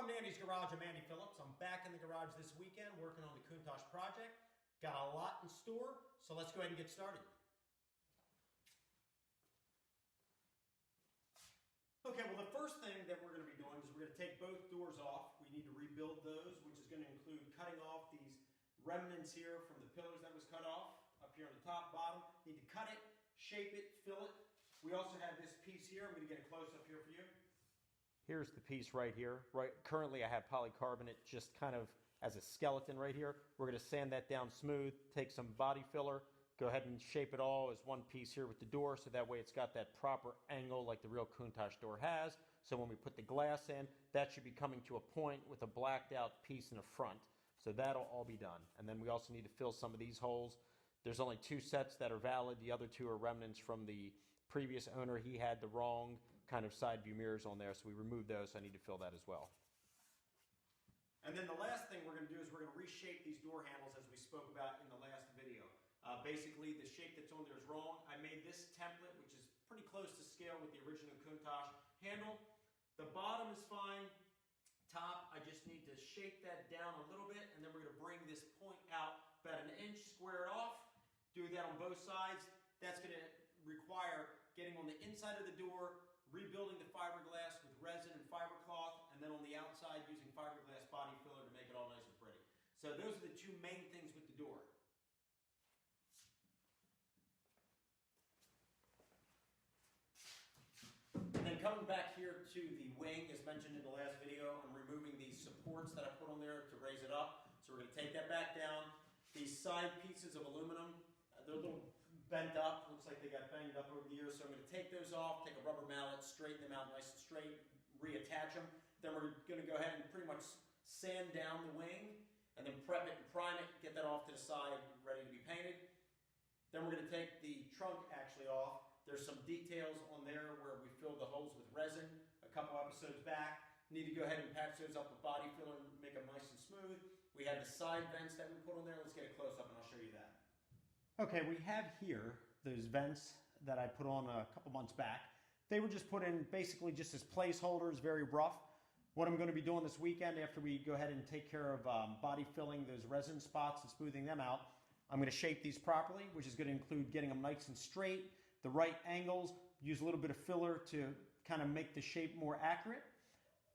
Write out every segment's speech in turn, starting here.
Welcome to Andy's Garage. I'm Andy Phillips. I'm back in the garage this weekend working on the Countach project. Got a lot in store, so let's go ahead and get started. Okay, well the first thing that we're going to be doing is we're going to take both doors off. We need to rebuild those, which is going to include cutting off these remnants here from the pillars that was cut off, up here on the top, bottom. Need to cut it, shape it, fill it. We also have this piece here. I'm going to get a close-up here for you. Here's the piece right here. Currently I have polycarbonate just kind of as a skeleton right here. We're going to sand that down smooth, take some body filler, go ahead and shape it all as one piece here with the door, so that way it's got that proper angle like the real Countach door has. So when we put the glass in, that should be coming to a point with a blacked out piece in the front. So that'll all be done. And then we also need to fill some of these holes. There's only 2 sets that are valid. The other 2 are remnants from the previous owner. He had the wrong kind of side view mirrors on there, so we removed those, so I need to fill that as well. And then the last thing we're going to do is we're going to reshape these door handles as we spoke about in the last video. Basically, the shape that's on there is wrong. I made this template, which is pretty close to scale with the original Countach handle. The bottom is fine. Top, I just need to shape that down a little bit, and then we're going to bring this point out about 1 inch, square it off. Do that on both sides. That's going to require getting on the inside of the door, rebuilding the fiberglass with resin and fiber cloth, and then on the outside using fiberglass body filler to make it all nice and pretty. So those are the 2 main things with the door. And then coming back here to the wing, as mentioned in the last video, I'm removing these supports that I put on there to raise it up. So we're going to take that back down. These side pieces of aluminum, they're a little bent up. Looks like they got banged up over the years. So I'm going to take those off, take a rubber mallet, straighten them out nice and straight, reattach them. Then we're going to go ahead and pretty much sand down the wing and then prep it and prime it, get that off to the side, ready to be painted. Then we're going to take the trunk actually off. There's some details on there where we filled the holes with resin a couple episodes back. Need to go ahead and patch those up with body filler and make them nice and smooth. We have the side vents that we put on there. Let's get a close up and I'll show you that. Okay, we have here those vents that I put on a couple months back. They were just put in basically just as placeholders, very rough. What I'm going to be doing this weekend after we go ahead and take care of body filling those resin spots and smoothing them out, I'm going to shape these properly, which is going to include getting them nice and straight, the right angles, use a little bit of filler to kind of make the shape more accurate.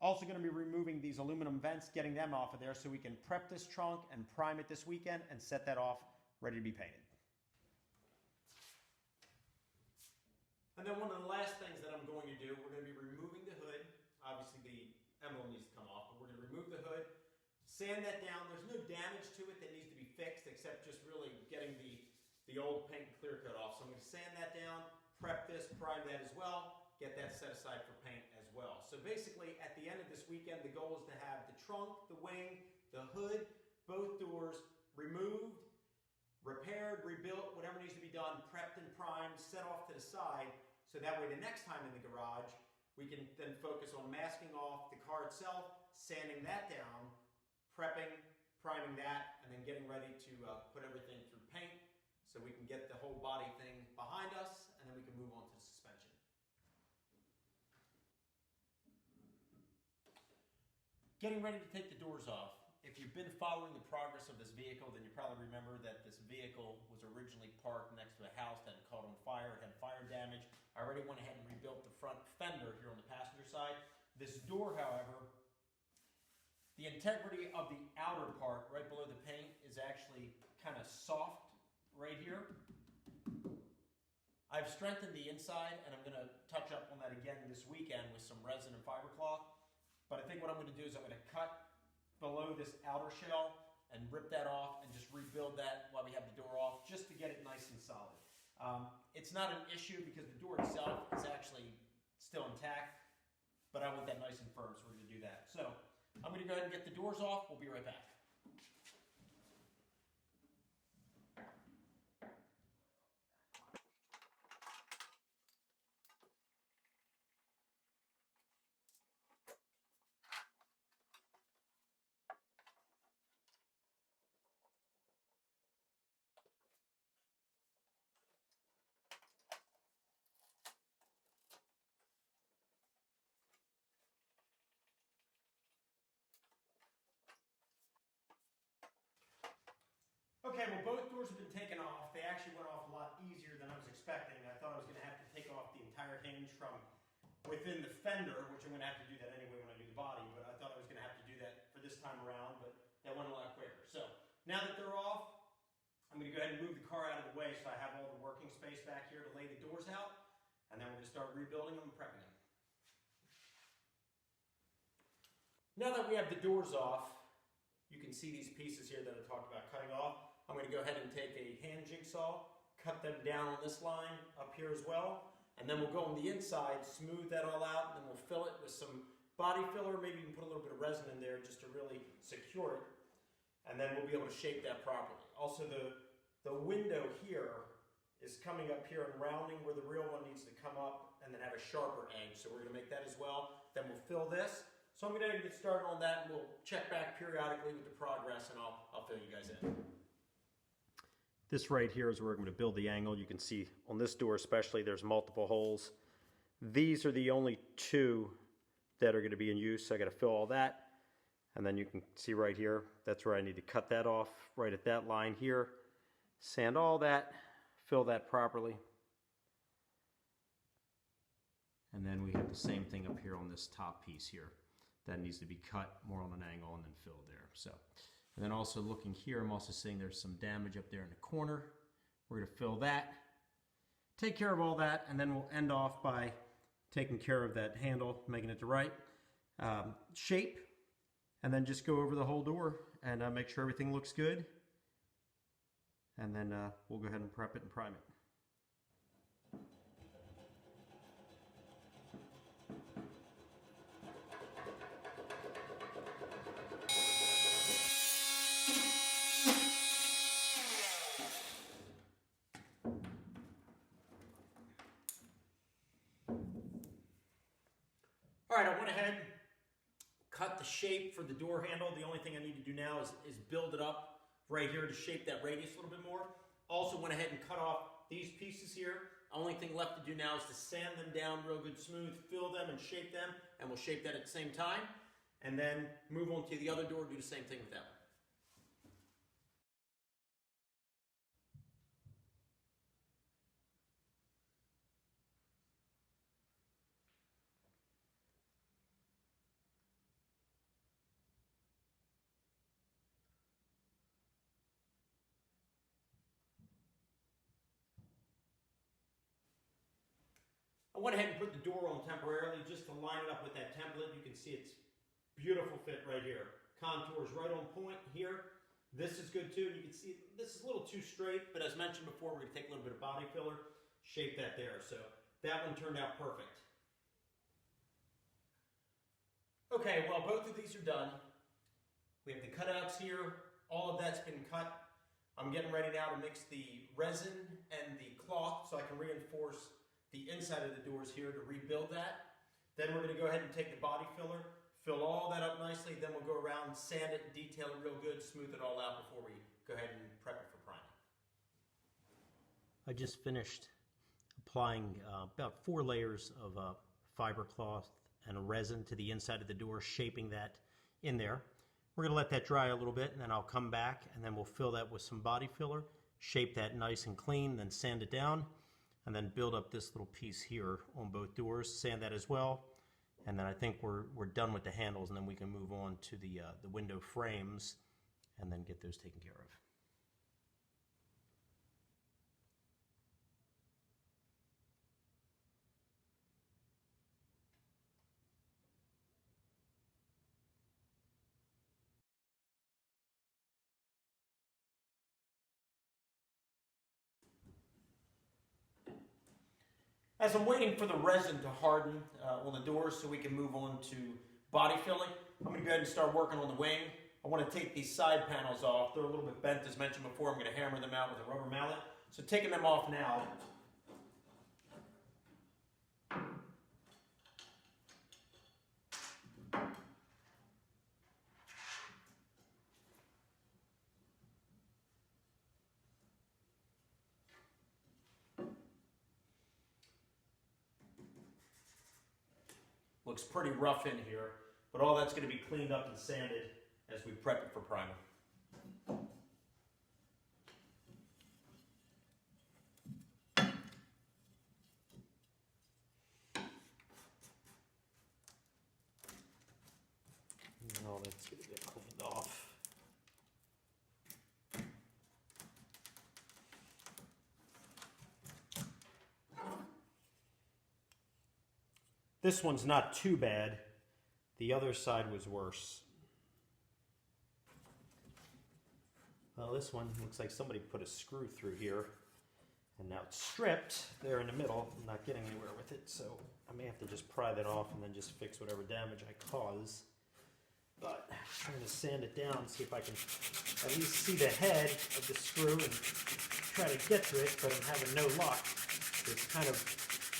Also going to be removing these aluminum vents, getting them off of there so we can prep this trunk and prime it this weekend and set that off ready to be painted. And then one of the last things that I'm going to do, we're going to be removing the hood. Obviously the emblem needs to come off, but we're going to remove the hood, sand that down. There's no damage to it that needs to be fixed except just really getting the old paint clear coat off. So I'm going to sand that down, prep this, prime that as well, get that set aside for paint as well. So basically at the end of this weekend, the goal is to have the trunk, the wing, the hood, both doors removed, repaired, rebuilt, whatever needs to be done, prepped and primed, set off to the side, so that way the next time in the garage, we can then focus on masking off the car itself, sanding that down, prepping, priming that, and then getting ready to put everything through paint so we can get the whole body thing behind us, and then we can move on to the suspension. Getting ready to take the doors off. If you've been following the progress of this vehicle, then you probably remember that this vehicle was originally parked next to a house that had caught on fire. It had fire damage. I already went ahead and rebuilt the front fender here on the passenger side. This door, however, the integrity of the outer part right below the paint is actually kind of soft right here. I've strengthened the inside, and I'm going to touch up on that again this weekend with some resin and fiber cloth. But I think what I'm going to do is I'm going to cut below this outer shell and rip that off and just rebuild that while we have the door off, just to get it nice and solid. It's not an issue because the door itself is actually still intact, but I want that nice and firm, so we're going to do that. So I'm going to go ahead and get the doors off. We'll be right back. Okay, well, both doors have been taken off. They actually went off a lot easier than I was expecting. I thought I was going to have to take off the entire hinge from within the fender, which I'm going to have to do that anyway when I do the body, but I thought I was going to have to do that for this time around, but that went a lot quicker. So now that they're off, I'm going to go ahead and move the car out of the way so I have all the working space back here to lay the doors out, and then we're going to start rebuilding them and prepping them. Now that we have the doors off, you can see these pieces here that I talked about cutting off. I'm going to go ahead and take a hand jigsaw, cut them down on this line up here as well, and then we'll go on the inside, smooth that all out, and then we'll fill it with some body filler, maybe even put a little bit of resin in there just to really secure it, and then we'll be able to shape that properly. Also, the window here is coming up here and rounding where the real one needs to come up and then have a sharper edge, so we're going to make that as well. Then we'll fill this. So I'm going to get started on that, and we'll check back periodically with the progress, and I'll fill you guys in. This right here is where we're going to build the angle. You can see on this door especially, there's multiple holes. These are the only two that are going to be in use, so I got to fill all that. And then you can see right here, that's where I need to cut that off, right at that line here. Sand all that, fill that properly. And then we have the same thing up here on this top piece here. That needs to be cut more on an angle and then filled there. So, and then also looking here, I'm also seeing there's some damage up there in the corner. We're going to fill that, take care of all that, and then we'll end off by taking care of that handle, making it the right shape, and then just go over the whole door and make sure everything looks good. And then we'll go ahead and prep it and prime it. All right, I went ahead, cut the shape for the door handle. The only thing I need to do now is build it up right here to shape that radius a little bit more. Also went ahead and cut off these pieces here. Only thing left to do now is to sand them down real good smooth, fill them and shape them, and we'll shape that at the same time. And then move on to the other door, do the same thing with that one. I went ahead and put the door on temporarily just to line it up with that template. You can see it's beautiful fit right here. Contours right on point here. This is good too. You can see this is a little too straight, but as mentioned before, we're going to take a little bit of body filler, shape that there. So that one turned out perfect. Okay, well, both of these are done. We have the cutouts here. All of that's been cut. I'm getting ready now to mix the resin and the cloth so I can reinforce the inside of the doors here to rebuild that. Then we're going to go ahead and take the body filler, fill all that up nicely, then we'll go around, sand it, detail it real good, smooth it all out before we go ahead and prep it for priming. I just finished applying about 4 layers of fiber cloth and a resin to the inside of the door, shaping that in there. We're going to let that dry a little bit, and then I'll come back and then we'll fill that with some body filler, shape that nice and clean, then sand it down, and then build up this little piece here on both doors, sand that as well. And then I think we're done with the handles, and then we can move on to the window frames and then get those taken care of. As I'm waiting for the resin to harden on the doors so we can move on to body filling, I'm going to go ahead and start working on the wing. I want to take these side panels off. They're a little bit bent as mentioned before. I'm going to hammer them out with a rubber mallet. So taking them off now. Looks pretty rough in here, but all that's going to be cleaned up and sanded as we prep it for priming. This one's not too bad. The other side was worse. Well, this one looks like somebody put a screw through here, and now it's stripped there in the middle. I'm not getting anywhere with it, so I may have to just pry that off and then just fix whatever damage I cause. But I'm trying to sand it down, see if I can at least see the head of the screw and try to get to it, but I'm having no luck. It's kind of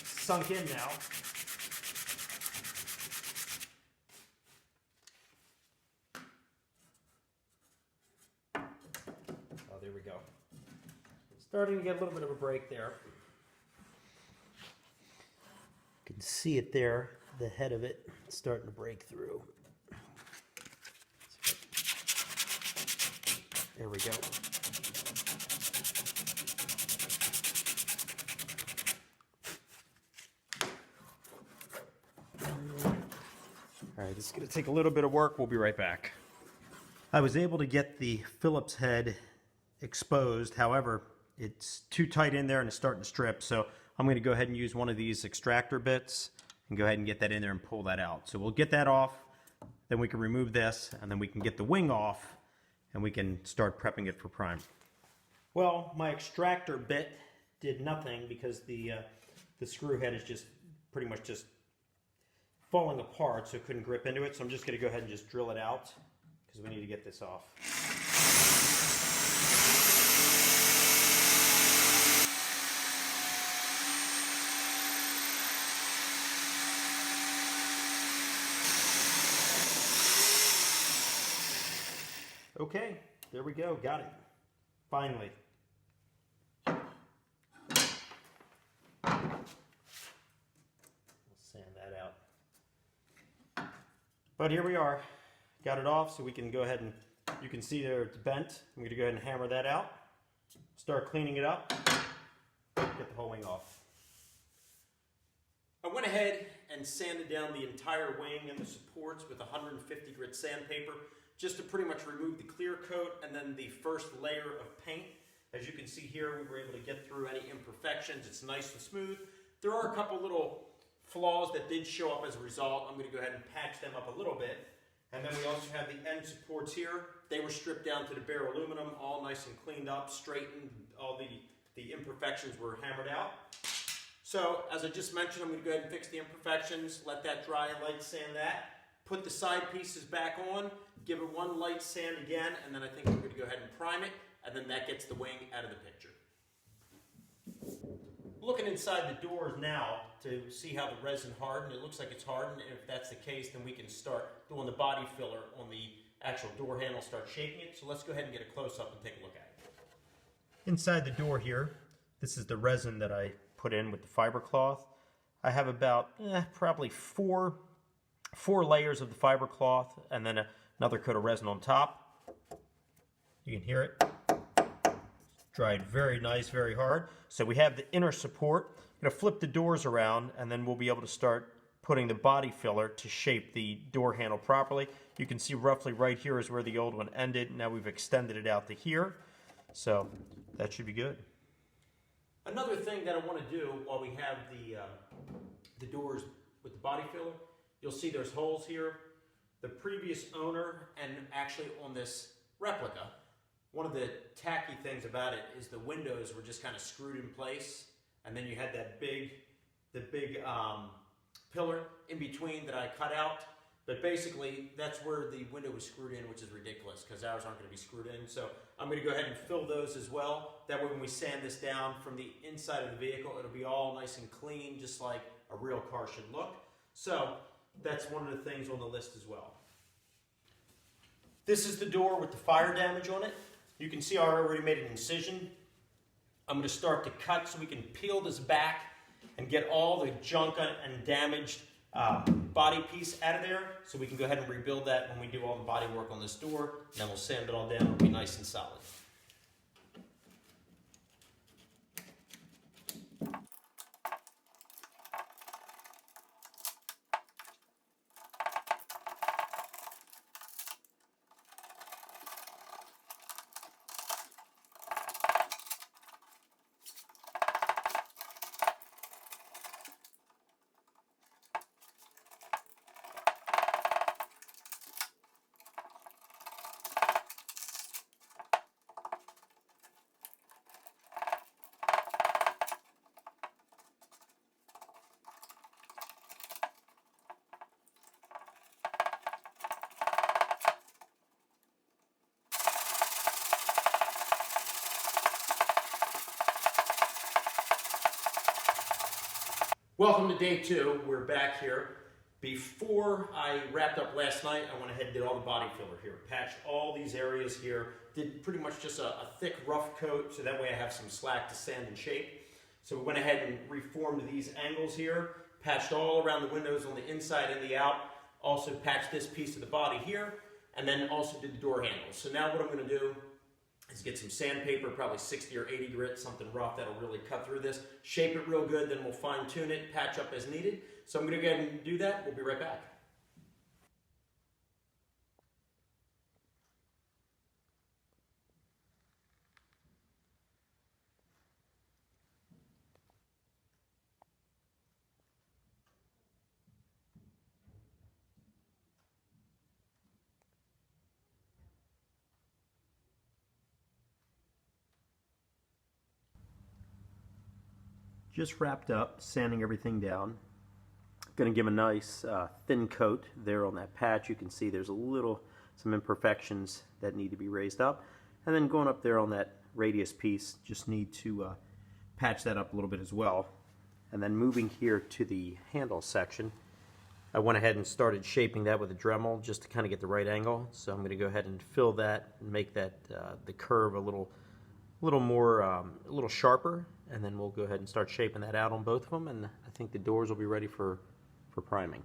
sunk in now. Oh, there we go. Starting to get a little bit of a break there. You can see it there, the head of it starting to break through. There we go. All right, this is going to take a little bit of work. We'll be right back. I was able to get the Phillips head exposed. However, it's too tight in there and it's starting to strip. So I'm going to go ahead and use one of these extractor bits and go ahead and get that in there and pull that out. So we'll get that off. Then we can remove this and then we can get the wing off and we can start prepping it for prime. Well, my extractor bit did nothing because the screw head is just pretty much just falling apart, so it couldn't grip into it. So I'm just going to go ahead and just drill it out because we need to get this off. Okay, there we go, got it. Finally. We'll sand that out. But here we are. Got it off, so we can go ahead and, you can see there it's bent. I'm going to go ahead and hammer that out. Start cleaning it up. Get the whole wing off. I went ahead and sanded down the entire wing and the supports with 150 grit sandpaper, just to pretty much remove the clear coat and then the first layer of paint. As you can see here, we were able to get through any imperfections. It's nice and smooth. There are a couple little flaws that did show up as a result. I'm going to go ahead and patch them up a little bit. And then we also have the end supports here. They were stripped down to the bare aluminum, all nice and cleaned up, straightened. All the imperfections were hammered out. So, as I just mentioned, I'm going to go ahead and fix the imperfections, let that dry, light sand that. Put the side pieces back on, give it one light sand again, and then I think we're going to go ahead and prime it, and then that gets the wing out of the picture. Looking inside the doors now to see how the resin hardened. It looks like it's hardened, and if that's the case, then we can start doing the body filler on the actual door handle, start shaping it. So let's go ahead and get a close-up and take a look at it. Inside the door here, this is the resin that I put in with the fiber cloth. I have about probably four layers of the fiber cloth and then another coat of resin on top. You can hear it. Dried very nice, very hard. So we have the inner support. I'm going to flip the doors around and then we'll be able to start putting the body filler to shape the door handle properly. You can see roughly right here is where the old one ended. Now we've extended it out to here. So that should be good. Another thing that I want to do while we have the doors with the body filler, you'll see there's holes here. The previous owner, and actually on this replica, one of the tacky things about it is the windows were just kind of screwed in place, and then you had that big pillar in between that I cut out. But basically, that's where the window was screwed in, which is ridiculous because ours aren't going to be screwed in. So I'm going to go ahead and fill those as well. That way when we sand this down from the inside of the vehicle, it'll be all nice and clean, just like a real car should look. So that's one of the things on the list as well. This is the door with the fire damage on it. You can see I already made an incision. I'm going to start to cut so we can peel this back and get all the junk and damaged body piece out of there, so we can go ahead and rebuild that when we do all the body work on this door. And then we'll sand it all down. It'll be nice and solid. Welcome to day 2. We're back here. Before I wrapped up last night, I went ahead and did all the body filler here. Patched all these areas here. Did pretty much just a thick rough coat so that way I have some slack to sand and shape. So we went ahead and reformed these angles here. Patched all around the windows on the inside and the out. Also patched this piece of the body here. And then also did the door handles. So now what I'm going to do is get some sandpaper, probably 60 or 80 grit, something rough that'll really cut through this. Shape it real good, then we'll fine tune it, patch up as needed. So I'm gonna go ahead and do that. We'll be right back. Just wrapped up, sanding everything down. Going to give a nice thin coat there on that patch. You can see there's some imperfections that need to be raised up. And then going up there on that radius piece, just need to patch that up a little bit as well. And then moving here to the handle section, I went ahead and started shaping that with a Dremel just to kind of get the right angle. So I'm going to go ahead and fill that and make that the curve a little sharper, and then we'll go ahead and start shaping that out on both of them, and I think the doors will be ready for priming.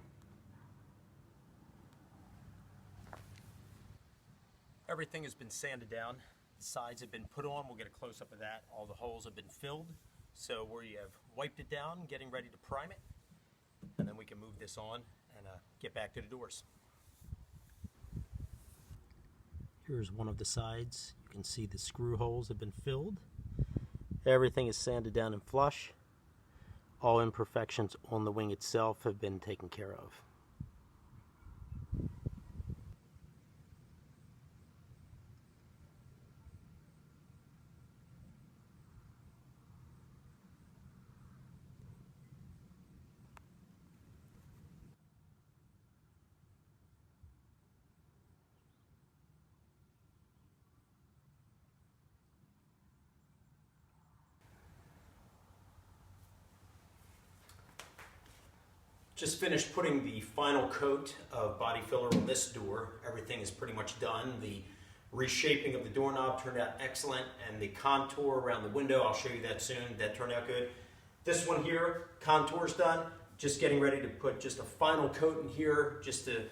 Everything has been sanded down. The sides have been put on. We'll get a close-up of that. All the holes have been filled. So we have wiped it down, getting ready to prime it, and then we can move this on and get back to the doors. Here's one of the sides. You can see the screw holes have been filled. Everything is sanded down and flush. All imperfections on the wing itself have been taken care of. Just finished putting the final coat of body filler on this door. Everything is pretty much done. The reshaping of the doorknob turned out excellent, and the contour around the window, I'll show you that soon, that turned out good. This one here, contour's done. Just getting ready to put just a final coat in here just to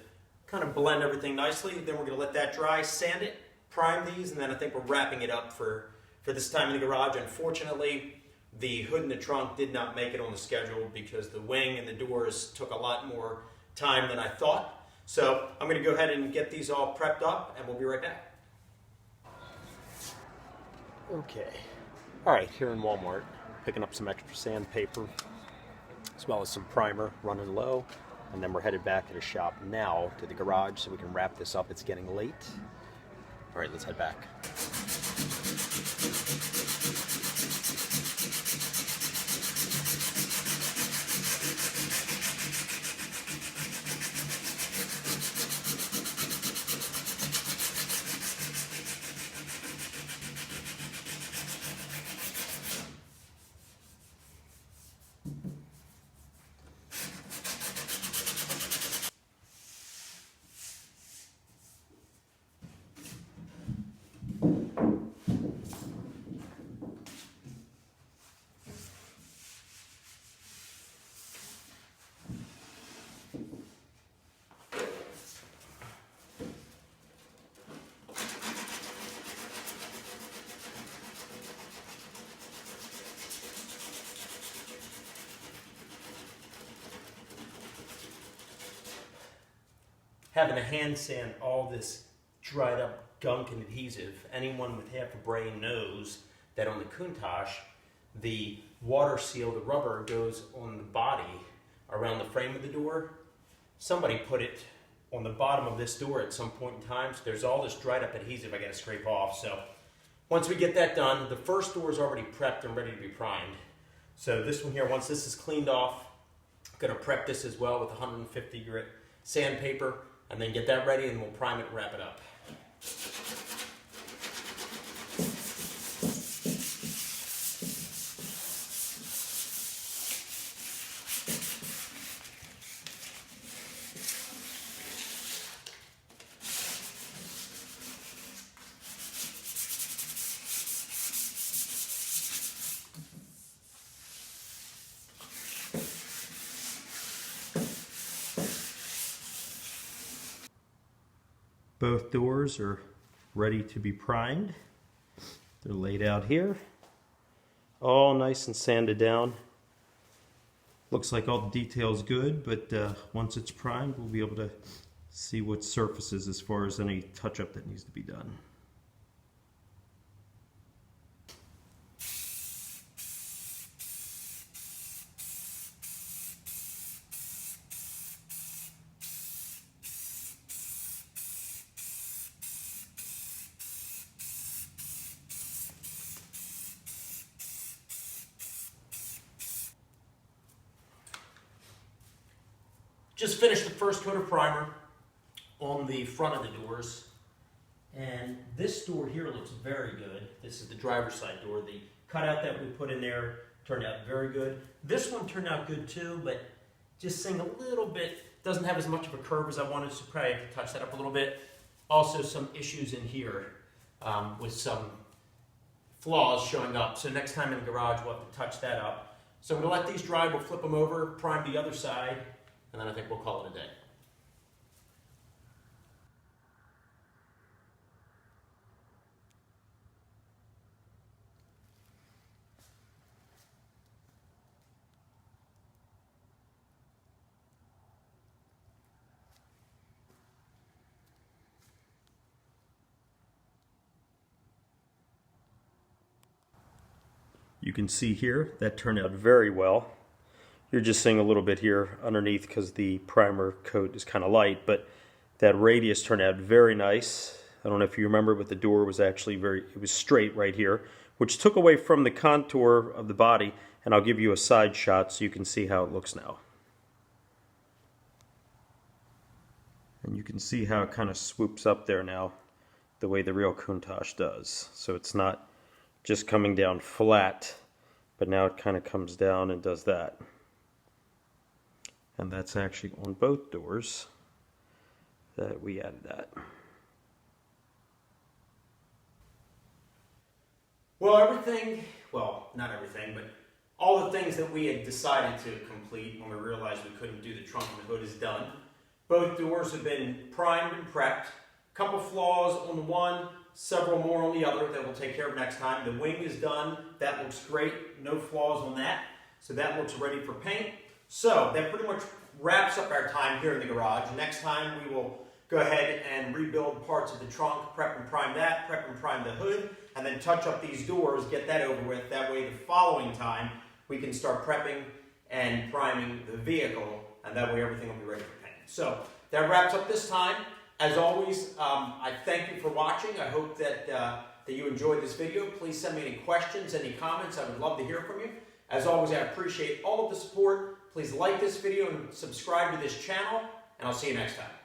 kind of blend everything nicely. Then we're going to let that dry, sand it, prime these, and then I think we're wrapping it up for this time in the garage. Unfortunately, the hood and the trunk did not make it on the schedule because the wing and the doors took a lot more time than I thought. So I'm going to go ahead and get these all prepped up, and we'll be right back. Okay. All right, here in Walmart, picking up some extra sandpaper as well as some primer, running low, and then we're headed back to the shop now, to the garage, so we can wrap this up. It's getting late. All right, let's head back. Having to hand sand all this dried up gunk and adhesive, anyone with half a brain knows that on the Countach, the water seal, the rubber, goes on the body around the frame of the door. Somebody put it on the bottom of this door at some point in time, so there's all this dried up adhesive I got to scrape off. So once we get that done, the first door is already prepped and ready to be primed. So this one here, once this is cleaned off, I'm going to prep this as well with 150 grit sandpaper, and then get that ready, and we'll prime it and wrap it up. Both doors are ready to be primed. They're laid out here, all nice and sanded down. Looks like all the detail's good, but once it's primed, we'll be able to see what surfaces as far as any touch-up that needs to be done. Just finished the first coat of primer on the front of the doors, and this door here looks very good. This is the driver's side door. The cutout that we put in there turned out very good. This one turned out good too, but just seeing a little bit, doesn't have as much of a curve as I wanted, so probably have to touch that up a little bit. Also some issues in here with some flaws showing up, so next time in the garage we'll have to touch that up. So I'm going to let these dry, we'll flip them over, prime the other side, and then I think we'll call it a day. You can see here that turned out very well. You're just seeing a little bit here underneath because the primer coat is kind of light, but that radius turned out very nice. I don't know if you remember, but the door was actually it was straight right here, which took away from the contour of the body, and I'll give you a side shot so you can see how it looks now. And you can see how it kind of swoops up there now, the way the real Countach does. So it's not just coming down flat, but now it kind of comes down and does that. And that's actually on both doors that we added that. Well, not everything, but all the things that we had decided to complete when we realized we couldn't do the trunk and the hood is done. Both doors have been primed and prepped. A couple flaws on the one, several more on the other that we'll take care of next time. The wing is done. That looks great. No flaws on that. So that looks ready for paint. So that pretty much wraps up our time here in the garage. Next time we will go ahead and rebuild parts of the trunk, prep and prime that, prep and prime the hood, and then touch up these doors, get that over with. That way the following time we can start prepping and priming the vehicle, and that way everything will be ready for paint. So that wraps up this time. As always, I thank you for watching. I hope that you enjoyed this video. Please send me any questions, any comments. I would love to hear from you. As always, I appreciate all of the support. Please like this video and subscribe to this channel, and I'll see you next time.